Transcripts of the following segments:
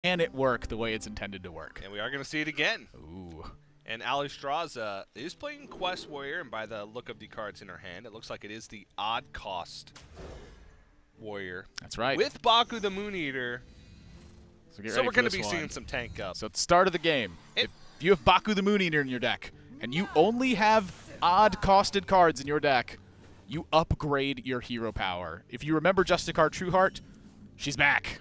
Can it work the way it's intended to work? And we are going to see it again. Ooh. And Alliestrasza is playing Quest Warrior, and by the look of the cards in her hand, it looks like it is the odd cost Warrior. That's right. With Baku the Moon Eater. So we're going to be seeing some tank up. So at the start of the game, if you have Baku the Moon Eater in your deck, and you only have odd-costed cards in your deck, you upgrade your hero power. If you remember Justicar Trueheart, she's back.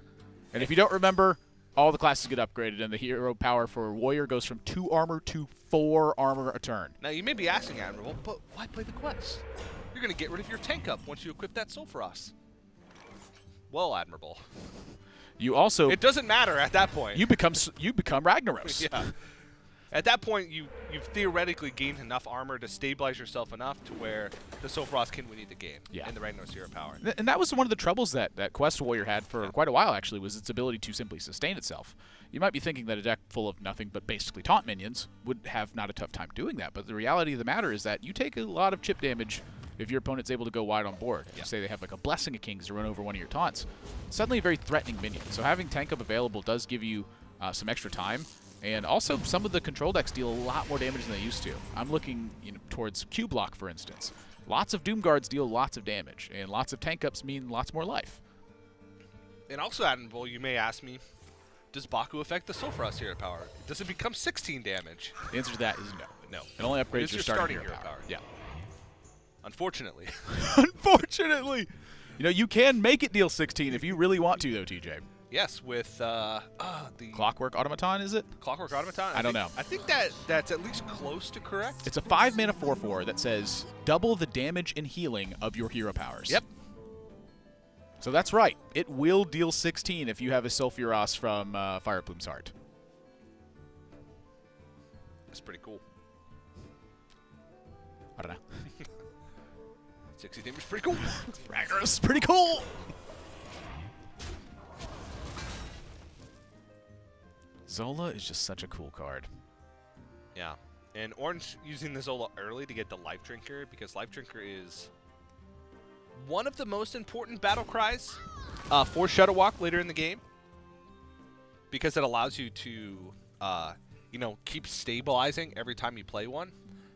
And if you don't remember, all the classes get upgraded, and the hero power for Warrior goes from 2 armor to 4 armor a turn. Now, you may be asking, Admiral, but why play the quest? You're going to get rid of your tank up once you equip that Sulfuras. Well, Admirable. You also... It doesn't matter at that point. You become Ragnaros. Yeah. At that point, you've theoretically gained enough armor to stabilize yourself enough to where the Sulfuras can win you the game. Yeah. And the Ragnaros hero power. And that was one of the troubles that Quest Warrior had for quite a while, actually, was its ability to simply sustain itself. You might be thinking that a deck full of nothing but basically taunt minions would have not a tough time doing that, but the reality of the matter is that you take a lot of chip damage if your opponent's able to go wide on board. Yeah. Say they have like a Blessing of Kings to run over one of your taunts. Suddenly a very threatening minion. So having tank up available does give you some extra time. And also, some of the control decks deal a lot more damage than they used to. I'm looking towards Q-Block, for instance. Lots of Doom Guards deal lots of damage, and lots of tank ups mean lots more life. And also, Admirable, you may ask me, does Baku affect the Sulfuras hero power? Does it become 16 damage? The answer to that is no. No. It only upgrades your starting hero power. Yeah. Unfortunately. Unfortunately. You can make it deal 16 if you really want to, though, TJ. Yes, with the Clockwork Automaton, is it? Clockwork Automaton? I don't know. I think that's at least close to correct. It's a 5-mana 4/4 that says double the damage and healing of your hero powers. Yep. So that's right. It will deal 16 if you have a Sulfuras from Firebloom's Heart. That's pretty cool. I don't know. 60 damage is pretty cool. Ragnaros is pretty cool. Zola is just such a cool card. Yeah. And Orange using the Zola early to get the Life Drinker, because Life Drinker is one of the most important battle cries for Shudderwock later in the game, because it allows you to, keep stabilizing every time you play one.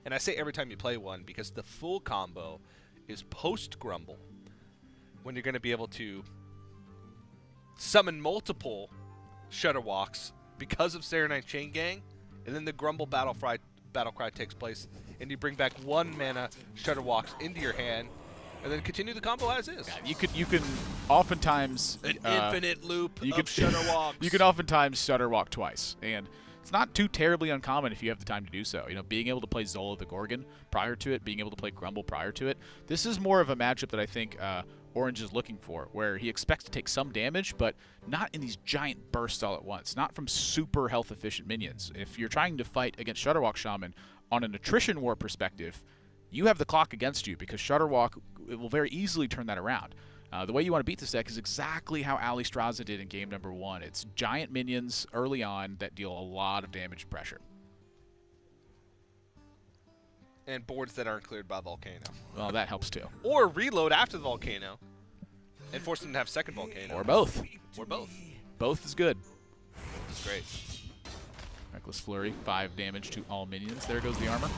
And I say every time you play one because the full combo is post-Grumble, when you're going to be able to summon multiple Shudderwocks because of Saturday Night Chain Gang, and then the Grumble battle cry takes place, and you bring back 1 mana Shudderwocks into your hand, and then continue the combo as is. Yeah, you can oftentimes an infinite loop of Shudderwocks. You can oftentimes Shudderwock twice, and it's not too terribly uncommon if you have the time to do so. Being able to play Zola the Gorgon prior to it, being able to play Grumble prior to it. This is more of a matchup that I think Orange is looking for, where he expects to take some damage, but not in these giant bursts all at once, not from super health-efficient minions. If you're trying to fight against Shudderwock Shaman on an attrition war perspective, you have the clock against you, because Shudderwock will very easily turn that around. The way you want to beat this deck is exactly how Alliestrasza did in game number 1. It's giant minions early on that deal a lot of damage and pressure. And boards that aren't cleared by Volcano. Well, that helps too. Or reload after the Volcano and force them to have second Volcano. Or both. Or both. Both is good. That's great. Reckless Flurry, 5 damage to all minions. There goes the armor.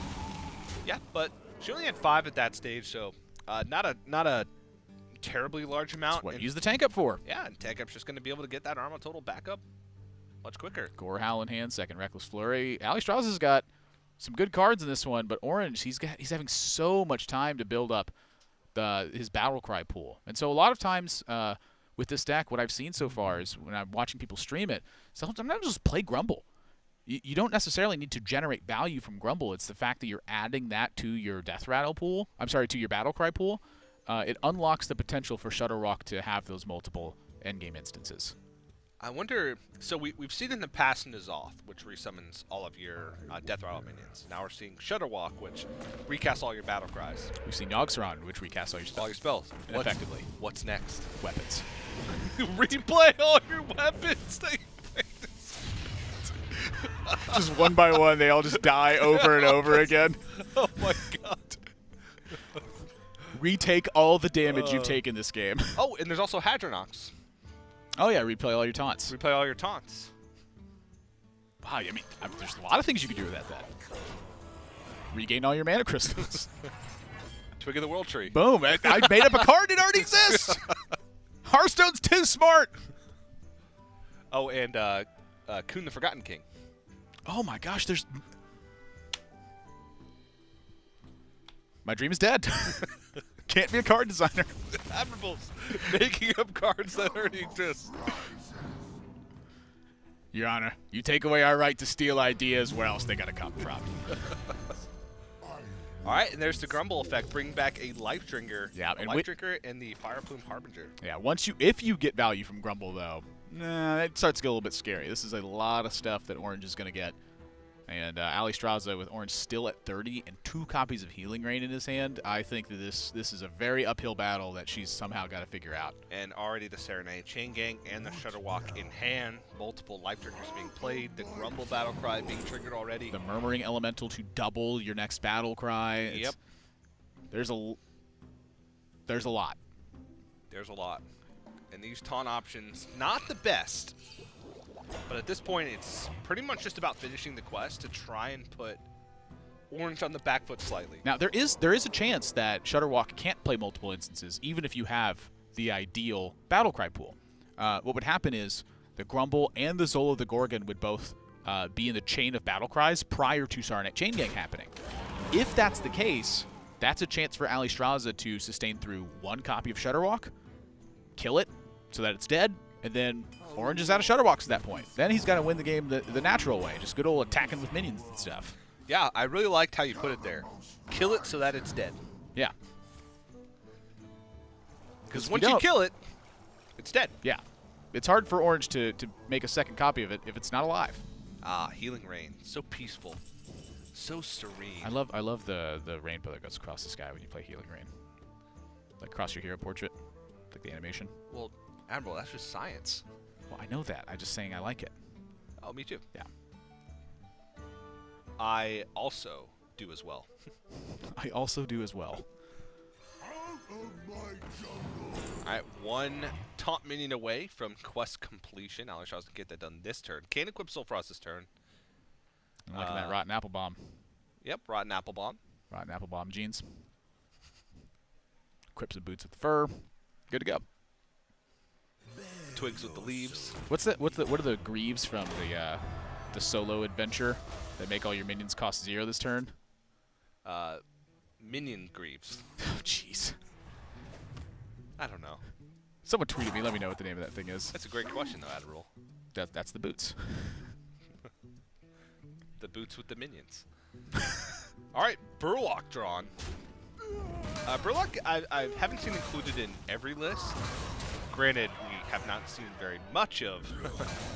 Yeah, but she only had 5 at that stage, so not a terribly large amount. That's what use the tank up for. Yeah, and tank up's just going to be able to get that armor total back up much quicker. Gore Howl in hand, second Reckless Flurry. Alliestrasza's got some good cards in this one, but Orange, he's having so much time to build up his battle cry pool. And so a lot of times with this deck, what I've seen so far is when I'm watching people stream it, sometimes just play Grumble. You don't necessarily need to generate value from Grumble. It's the fact that you're adding that to your Death Rattle pool. I'm sorry, to your Battle Cry pool. It unlocks the potential for Shudderwock to have those multiple endgame instances. I wonder, so we've seen in the past N'Zoth, which resummons all of your Death Rattle minions. Now we're seeing Shudderwock, which recasts all your battle cries. We've seen Yogg-Saron, which recasts all your spells. All your spells. Effectively. What's next? Weapons. Replay all your weapons. Just one by one, they all just die over and over again. Oh my god. Retake all the damage you've taken this game. Oh, and there's also Hadronox. Oh yeah, replay all your taunts. Replay all your taunts. Wow, I mean, there's a lot of things you can do with that then. Regain all your mana crystals. Twig of the World Tree. Boom. I made up a card that already exists. Hearthstone's too smart. Oh, and Kuhn the Forgotten King. Oh my gosh, there's... My dream is dead. Can't be a card designer. Admirable's making up cards that already exist. Your Honor, you take away our right to steal ideas, where else they gotta come from? All right, and there's the Grumble effect. Bring back a Life Drinker. Yeah, a Life Drinker and the Fire Plume Harbinger. Yeah, if you get value from Grumble, though, it starts to get a little bit scary. This is a lot of stuff that Orange is going to get. And Alliestrasza with Orange still at 30 and 2 copies of Healing Rain in his hand. I think that this is a very uphill battle that she's somehow got to figure out. And already the Serenade Chain Gang and the Shudderwalk in hand. Multiple Life Drinkers being played. The Grumble Battle Cry being triggered already. The Murmuring Elemental to double your next Battle Cry. Yep. There's a lot. There's a lot. And these taunt options, not the best. But at this point, it's pretty much just about finishing the quest to try and put Orange on the back foot slightly. Now, there is a chance that Shudderwalk can't play multiple instances, even if you have the ideal Battlecry pool. What would happen is the Grumble and the Zola the Gorgon would both be in the chain of Battlecries prior to Saranac Chain Gang happening. If that's the case, that's a chance for Alliestrasza to sustain through 1 copy of Shudderwalk, kill it so that it's dead, and then Orange is out of Shudderwalks at that point. Then he's got to win the game the natural way, just good old attacking with minions and stuff. Yeah, I really liked how you put it there. Kill it so that it's dead. Yeah. Because once you kill it, it's dead. Yeah. It's hard for Orange to make a second copy of it if it's not alive. Ah, Healing Rain. So peaceful. So serene. I love the rainbow that goes across the sky when you play Healing Rain. Like across your hero portrait. Like the animation. Well, Admiral, that's just science. Well, I know that. I'm just saying I like it. Oh, me too. Yeah. I also do as well. I also do as well. Alright, 1 taunt minion away from quest completion. Alliestrasza can get that done this turn. Can't equip Soul Frost this turn. I'm liking that Rotten Apple Bomb. Yep, Rotten Apple Bomb. Rotten Apple Bomb jeans. Equips and boots with the fur. Good to go. Twigs with the leaves. What are the greaves from the solo adventure that make all your minions cost 0 this turn? Minion greaves. Oh, jeez. I don't know. Someone tweeted me. Let me know what the name of that thing is. That's a great question, though, Admiral. That's the boots. The boots with the minions. All right, Burlock drawn. Burlock, I haven't seen included in every list. Granted, we have not seen very much of.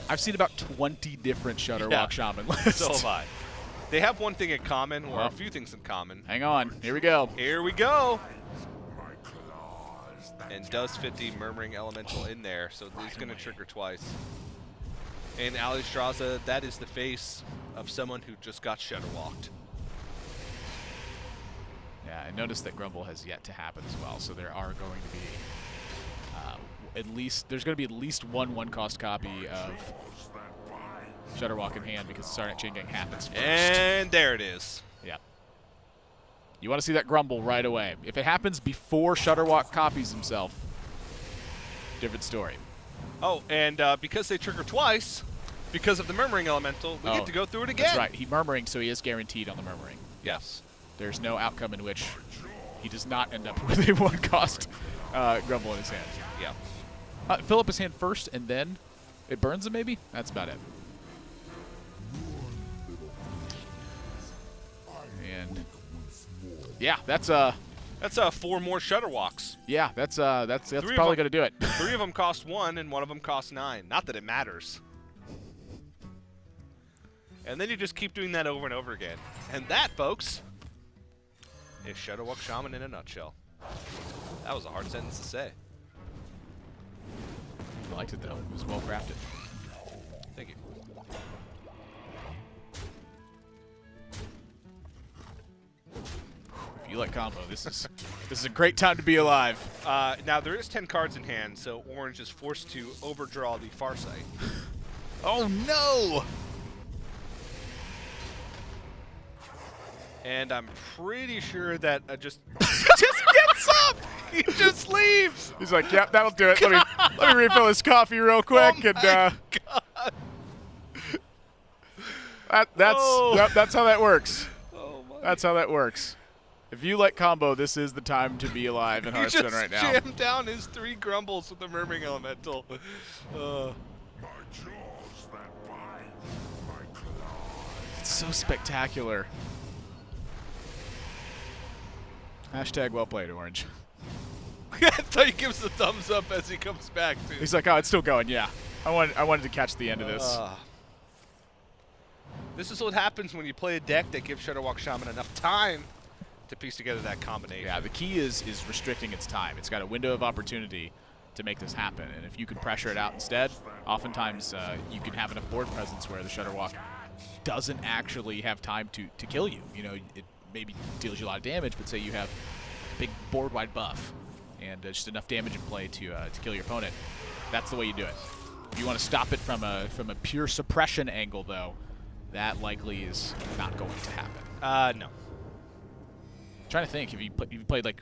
I've seen about 20 different Shudderwalk Shaman lists. So have I. They have one thing in common, or a few things in common. Hang on. Here we go. Here we go. And does fit the Murmuring Elemental in there, so he's going to trigger twice. And Alliestrasza, that is the face of someone who just got Shudderwalked. Yeah, I noticed that Grumble has yet to happen as well, so there are going to be there's going to be at least one cost copy of Shudderwalk in hand because Saranac Chain Gang happens first. And there it is. Yeah. You want to see that Grumble right away. If it happens before Shudderwalk copies himself, different story. Oh, and because they trigger twice, because of the Murmuring Elemental, we get to go through it again. That's right. He's Murmuring, so he is guaranteed on the Murmuring. Yes. There's no outcome in which he does not end up with a 1-cost Grumble in his hand. Yeah. Fill up his hand first, and then it burns him, maybe? That's about it. And yeah, that's 4 more Shudderwalks. Yeah, that's probably gonna do it. 3 of them cost 1, and 1 of them cost 9. Not that it matters. And then you just keep doing that over and over again. And that, folks, is Shudderwalk Shaman in a nutshell. That was a hard sentence to say. I liked it though. It was well crafted. Thank you. If you like combo, this is a great time to be alive. Now there is 10 cards in hand, so Orange is forced to overdraw the Farsight. Oh no! And I'm pretty sure that just just gets up. he just leaves. He's like, "Yep, that'll do it. Let me refill this coffee real quick." Oh my God. That's how that works. Oh my. That's how that works. If you like combo, this is the time to be alive in Hearthstone right now. He just jammed down his 3 grumbles with the Murmuring Elemental. It's so spectacular. Hashtag well played, Orange. I thought he gives the thumbs up as he comes back, too. He's like, "Oh, it's still going." Yeah, I wanted to catch the end of this. This is what happens when you play a deck that gives Shudderwalk Shaman enough time to piece together that combination. Yeah, the key is restricting its time. It's got a window of opportunity to make this happen, and if you can pressure it out instead, oftentimes you can have enough board presence where the Shudderwalk doesn't actually have time to kill you. You know, it maybe deals you a lot of damage, but say you have a big board-wide buff and just enough damage in play to kill your opponent. That's the way you do it. If you want to stop it from a pure suppression angle, though, that likely is not going to happen. No. I'm trying to think, if you played like